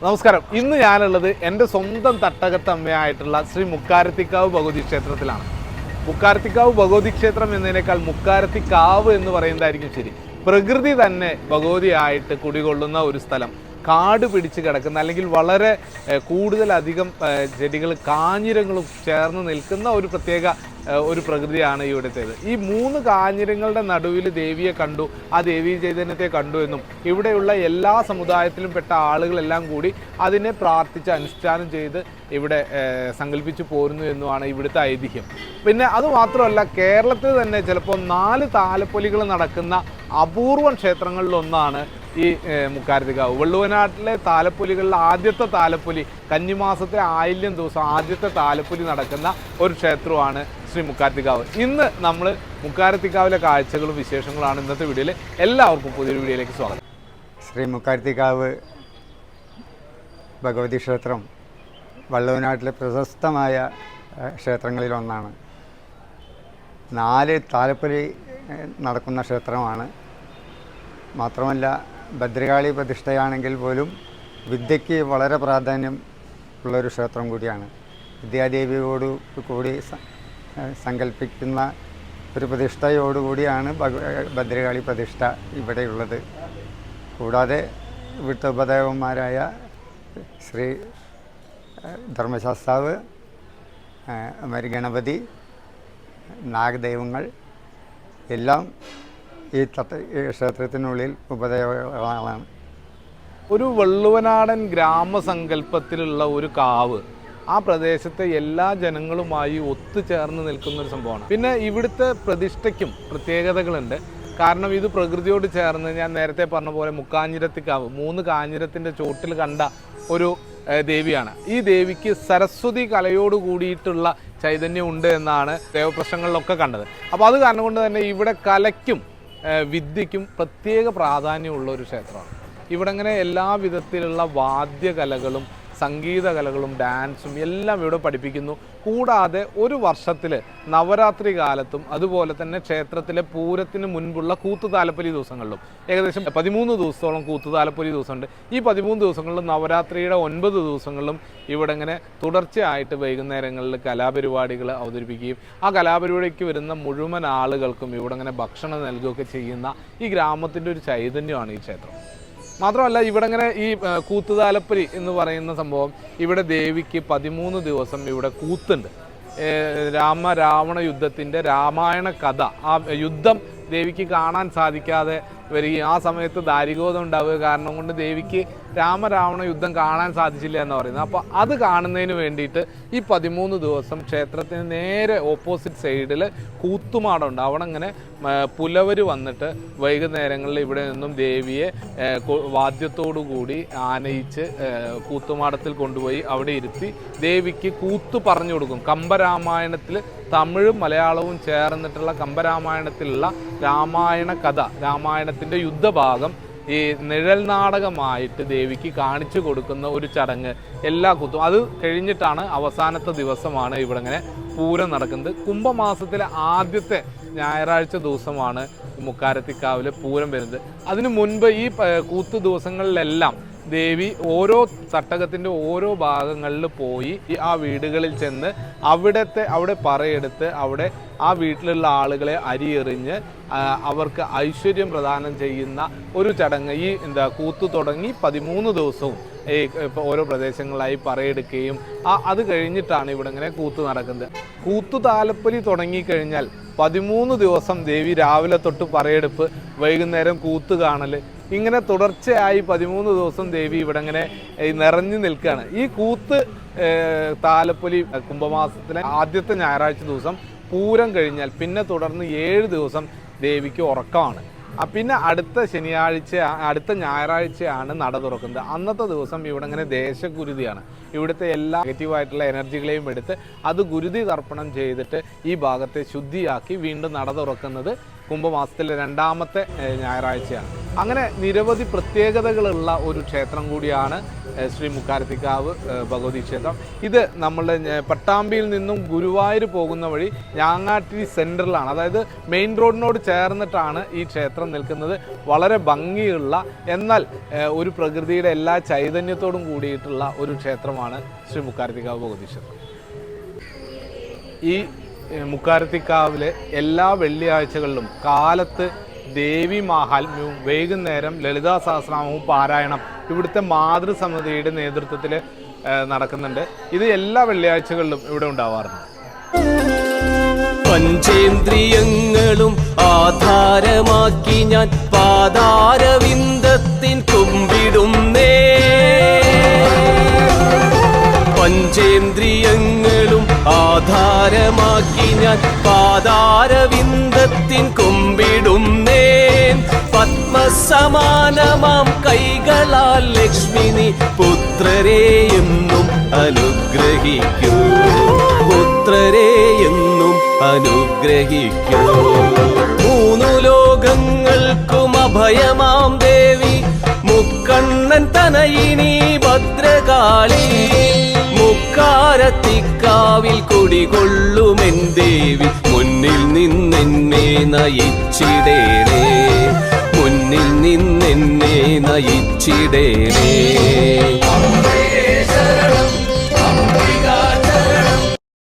നമസ്കാരം. ഇന്ന് ഞാനുള്ളത് എൻ്റെ സ്വന്തം തട്ടകത്തമ്മയായിട്ടുള്ള ശ്രീ മുക്കാരത്തിക്കാവ് ഭഗവതി ക്ഷേത്രത്തിലാണ്. മുക്കാരത്തിക്കാവ് ഭഗവതി ക്ഷേത്രം എന്നതിനേക്കാൾ മുക്കാരത്തിക്കാവ് എന്ന് പറയുന്നതായിരിക്കും ശരി. പ്രകൃതി തന്നെ ഭഗവതിയായിട്ട് കുടികൊള്ളുന്ന ഒരു സ്ഥലം, കാട് പിടിച്ച് കിടക്കുന്ന അല്ലെങ്കിൽ വളരെ കൂടുതലധികം ചെടികൾ കാഞ്ഞിരങ്ങളും ചേർന്ന് നിൽക്കുന്ന ഒരു പ്രത്യേക ഒരു പ്രകൃതിയാണ് ഇവിടുത്തേത്. ഈ 3 കാഞ്ഞിരങ്ങളുടെ നടുവിൽ ദേവിയെ കണ്ടു, ആ ദേവീ ചൈതന്യത്തെ കണ്ടു എന്നും ഇവിടെയുള്ള എല്ലാ സമുദായത്തിലും പെട്ട ആളുകളെല്ലാം കൂടി അതിനെ പ്രാർത്ഥിച്ച് അനുഷ്ഠാനം ചെയ്ത് ഇവിടെ സങ്കല്പിച്ചു പോരുന്നു എന്നുമാണ് ഇവിടുത്തെ ഐതിഹ്യം. പിന്നെ അതുമാത്രമല്ല, കേരളത്തിൽ തന്നെ ചിലപ്പോൾ 4 താലപ്പൊലികൾ നടക്കുന്ന അപൂർവം ക്ഷേത്രങ്ങളിലൊന്നാണ് ഈ മുക്കാരത്തിക്കാവ്. വള്ളുവനാട്ടിലെ താലപ്പൊലികളിൽ ആദ്യത്തെ താലപ്പൊലി കന്നിമാസത്തെ ആയില്യം ദിവസം ആദ്യത്തെ താലപ്പൊലി നടക്കുന്ന ഒരു ക്ഷേത്രമാണ് ശ്രീ മുക്കാരത്തിക്കാവ്. ഇന്ന് നമ്മൾ മുക്കാരത്തിക്കാവിലെ കാഴ്ചകളും വിശേഷങ്ങളാണ് ഇന്നത്തെ വീഡിയോയിൽ. എല്ലാവർക്കും പുതിയൊരു വീഡിയോയിലേക്ക് സ്വാഗതം. ശ്രീ മുക്കാരത്തിക്കാവ് ഭഗവതി ക്ഷേത്രം വള്ളുവനാട്ടിലെ പ്രശസ്തമായ ക്ഷേത്രങ്ങളിലൊന്നാണ്. 4 താലപ്പൊലി നടക്കുന്ന ക്ഷേത്രമാണ്. മാത്രമല്ല, ഭദ്രകാളി പ്രതിഷ്ഠയാണെങ്കിൽ പോലും വിദ്യയ്ക്ക് വളരെ പ്രാധാന്യം ഉള്ളൊരു ക്ഷേത്രം കൂടിയാണ്. വിദ്യാദേവിയോട് കൂടി സങ്കല്പിക്കുന്ന ഒരു പ്രതിഷ്ഠയോടുകൂടിയാണ് ഭദ്രകാളി പ്രതിഷ്ഠ ഇവിടെയുള്ളത്. കൂടാതെ ഇവിടുത്തെ ഉപദേവന്മാരായ ശ്രീ ധർമ്മശാസ്താവ്, ഗണപതി, നാഗദൈവങ്ങൾ എല്ലാം ഈ ക്ഷേത്രത്തിനുള്ളിൽ ഉപദേവങ്ങളാണ്. ഒരു വള്ളുവനാടൻ ഗ്രാമസങ്കല്പത്തിലുള്ള ഒരു കാവ് ആ പ്രദേശത്തെ എല്ലാ ജനങ്ങളുമായി ഒത്തുചേർന്ന് നിൽക്കുന്ന ഒരു സംഭവമാണ്. പിന്നെ ഇവിടുത്തെ പ്രതിഷ്ഠയ്ക്കും പ്രത്യേകതകളുണ്ട്. കാരണം ഇത് പ്രകൃതിയോട് ചേർന്ന്, ഞാൻ നേരത്തെ പറഞ്ഞ പോലെ മുക്കാഞ്ഞിരത്തിക്കാവ് 3 കാഞ്ഞിരത്തിൻ്റെ ചോട്ടിൽ കണ്ട ഒരു ദേവിയാണ്. ഈ ദേവിക്ക് സരസ്വതി കലയോട് കൂടിയിട്ടുള്ള ചൈതന്യം ഉണ്ട് എന്നാണ് ദേവപ്രശ്നങ്ങളിലൊക്കെ കണ്ടത്. അപ്പോൾ അത് കാരണം കൊണ്ട് തന്നെ ഇവിടെ കലയ്ക്കും വിദ്യയ്ക്കും പ്രത്യേക പ്രാധാന്യമുള്ള ഒരു ക്ഷേത്രമാണ്. ഇവിടെ ഇങ്ങനെ എല്ലാ വിധത്തിലുള്ള വാദ്യകലകളും സംഗീതകലകളും ഡാൻസും എല്ലാം ഇവിടെ പഠിപ്പിക്കുന്നു. കൂടാതെ ഒരു വർഷത്തിൽ നവരാത്രി കാലത്തും അതുപോലെ തന്നെ ക്ഷേത്രത്തിലെ പൂരത്തിന് മുൻപുള്ള കൂത്തുതാലപ്പൊലി ദിവസങ്ങളിലും ഏകദേശം 13 ദിവസത്തോളം കൂത്തുതാലപ്പൊലി ദിവസമുണ്ട്. ഈ 13 ദിവസങ്ങളിലും നവരാത്രിയുടെ 9 ദിവസങ്ങളിലും ഇവിടെ ഇങ്ങനെ തുടർച്ചയായിട്ട് വൈകുന്നേരങ്ങളിൽ കലാപരിപാടികൾ അവതരിപ്പിക്കുകയും ആ കലാപരിപാടിക്ക് വരുന്ന മുഴുവൻ ആളുകൾക്കും ഇവിടെ ഇങ്ങനെ ഭക്ഷണം നൽകുകയൊക്കെ ചെയ്യുന്ന ഈ ഗ്രാമത്തിൻ്റെ ഒരു ചൈതന്യമാണ് ഈ ക്ഷേത്രം. മാത്രമല്ല, ഇവിടെ ഇങ്ങനെ ഈ കൂത്തുതാലപ്പൊലി എന്ന് പറയുന്ന സംഭവം, ഇവിടെ ദേവിക്ക് 13 ദിവസം ഇവിടെ കൂത്തുണ്ട്. രാവണ യുദ്ധത്തിൻ്റെ രാമായണ കഥ, ആ യുദ്ധം ദേവിക്ക് കാണാൻ സാധിക്കാതെ വരികയും ആ സമയത്ത് ദാരികോധം ഉണ്ടാവുക കാരണം കൊണ്ട് ദേവിക്ക് രാവണ യുദ്ധം കാണാൻ സാധിച്ചില്ല എന്ന് പറയുന്നത്. അപ്പോൾ അത് കാണുന്നതിന് വേണ്ടിയിട്ട് ഈ 13 ദിവസം ക്ഷേത്രത്തിന് നേരെ ഓപ്പോസിറ്റ് സൈഡിൽ കൂത്തുമാടമുണ്ട്. അവിടെ ഇങ്ങനെ പുലവർ വന്നിട്ട് വൈകുന്നേരങ്ങളിൽ ഇവിടെ നിന്നും ദേവിയെ വാദ്യത്തോടു കൂടി ആനയിച്ച് കൂത്തുമാടത്തിൽ കൊണ്ടുപോയി അവിടെ ഇരുത്തി ദേവിക്ക് കൂത്ത് പറഞ്ഞു കൊടുക്കും. കമ്പരാമായണത്തിൽ തമിഴും മലയാളവും ചേർന്നിട്ടുള്ള കമ്പരാമായണത്തിലുള്ള രാമായണ കഥ, രാമായണത്തിൻ്റെ യുദ്ധഭാഗം ഈ നിഴൽ നാടകമായിട്ട് ദേവിക്ക് കാണിച്ചു കൊടുക്കുന്ന ഒരു ചടങ്ങ് എല്ലാ കൂത്തും. അത് കഴിഞ്ഞിട്ടാണ് അവസാനത്തെ ദിവസമാണ് ഇവിടെ ഇങ്ങനെ പൂരം നടക്കുന്നത്. കുംഭമാസത്തിലെ ആദ്യത്തെ ഞായറാഴ്ച ദിവസമാണ് മുക്കാരത്തിക്കാവിലെ പൂരം വരുന്നത്. അതിനു മുൻപ് ഈ കൂത്തു ദിവസങ്ങളിലെല്ലാം ദേവി ഓരോ തട്ടകത്തിൻ്റെ ഓരോ ഭാഗങ്ങളിൽ പോയി ആ വീടുകളിൽ ചെന്ന് അവിടെ പറയെടുത്ത് അവിടെ ആ വീട്ടിലുള്ള ആളുകളെ അരിയെറിഞ്ഞ് അവർക്ക് ഐശ്വര്യം പ്രദാനം ചെയ്യുന്ന ഒരു ചടങ്ങ്. ഈ കൂത്ത് തുടങ്ങി 13 ദിവസവും ഓരോ പ്രദേശങ്ങളായി പറയെടുക്കുകയും അത് കഴിഞ്ഞിട്ടാണ് ഇവിടെ ഇങ്ങനെ കൂത്ത് നടക്കുന്നത്. കൂത്തു താലപ്പൊലി തുടങ്ങിക്കഴിഞ്ഞാൽ 13 ദിവസം ദേവി രാവിലെ തൊട്ട് പറയെടുപ്പ്, വൈകുന്നേരം കൂത്ത് കാണൽ, ഇങ്ങനെ തുടർച്ചയായി 13 ദിവസം ദേവി ഇവിടെ ഇങ്ങനെ നിറഞ്ഞു നിൽക്കുകയാണ്. ഈ കൂത്ത് താലപ്പൊലി കുംഭമാസത്തിലെ ആദ്യത്തെ ഞായറാഴ്ച ദിവസം പൂരം കഴിഞ്ഞാൽ പിന്നെ തുടർന്ന് 7 ദിവസം ദേവിക്ക് ഉറക്കമാണ്. പിന്നെ അടുത്ത ഞായറാഴ്ചയാണ് നട തുറക്കുന്നത്. അന്നത്തെ ദിവസം ഇവിടെ ഇങ്ങനെ ദേശഗുരുതിയാണ്. ഇവിടുത്തെ എല്ലാ നെഗറ്റീവായിട്ടുള്ള എനർജികളെയും എടുത്ത് അത് ഗുരുതി തർപ്പണം ചെയ്തിട്ട് ഈ ഭാഗത്തെ ശുദ്ധിയാക്കി വീണ്ടും നട തുറക്കുന്നത് കുംഭമാസത്തിലെ 2ാമത്തെ ഞായറാഴ്ചയാണ്. അങ്ങനെ നിരവധി പ്രത്യേകതകളുള്ള ഒരു ക്ഷേത്രം കൂടിയാണ് ശ്രീ മുക്കാരത്തിക്കാവ് ഭഗവതി ക്ഷേത്രം. ഇത് നമ്മളുടെ പട്ടാമ്പിയിൽ നിന്നും ഗുരുവായൂർ പോകുന്ന വഴി ഞാങ്ങാട്ടി സെൻറ്ററിലാണ്, അതായത് മെയിൻ റോഡിനോട് ചേർന്നിട്ടാണ് ഈ ക്ഷേത്രം നിൽക്കുന്നത്. വളരെ ഭംഗിയുള്ള എന്നാൽ ഒരു പ്രകൃതിയുടെ എല്ലാ ചൈതന്യത്തോടും കൂടിയിട്ടുള്ള ഒരു ക്ഷേത്രമാണ് ശ്രീ മുക്കാരത്തിക്കാവ് ഭഗവതി ക്ഷേത്രം. ഈ മുക്കാരത്തിക്കാവിലെ എല്ലാ വെള്ളിയാഴ്ചകളിലും കാലത്ത് ദേവി മാഹാത്മ്യവും വൈകുന്നേരം ലളിതാ സഹസ്രനാമവും പാരായണം ഇവിടുത്തെ മാതൃസമിതിയുടെ നേതൃത്വത്തിൽ നടക്കുന്നുണ്ട്. ഇത് എല്ലാ വെള്ളിയാഴ്ചകളിലും ഇവിടെ ഉണ്ടാവാറുണ്ട്. പഞ്ചേന്ദ്രിയങ്ങളും ആധാരമാക്കി ഞാൻ പാതാരവിന്ദത്തിൻ കുമ്പിടുന്നേ. പഞ്ചേന്ദ്രിയങ്ങളും ആധാരമാക്കി ഞാൻ പാതാരവിന്ദത്തിൻ കുമ്പിടുന്നേ. പത്മസമാനമാം കൈകളാൽ ലക്ഷ്മിനി പുത്രരെയെന്നും അനുഗ്രഹിക്കൂ, പുത്രരെയെന്നും അനുഗ്രഹിക്കൂ. മൂന്നു ലോകങ്ങൾക്കും അഭയമാം ദേവി മുക്കണ്ണൻ തനയിനി ഭദ്രകാളി. മുക്കാരത്തിക്കാവിൽ കുടികൊള്ളുമെൻ ദേവി മുന്നിൽ നിന്നെന്നെ നയിച്ചിടേണേ, മുന്നിൽ നിന്നെന്നെ നയിച്ചിടേണേ.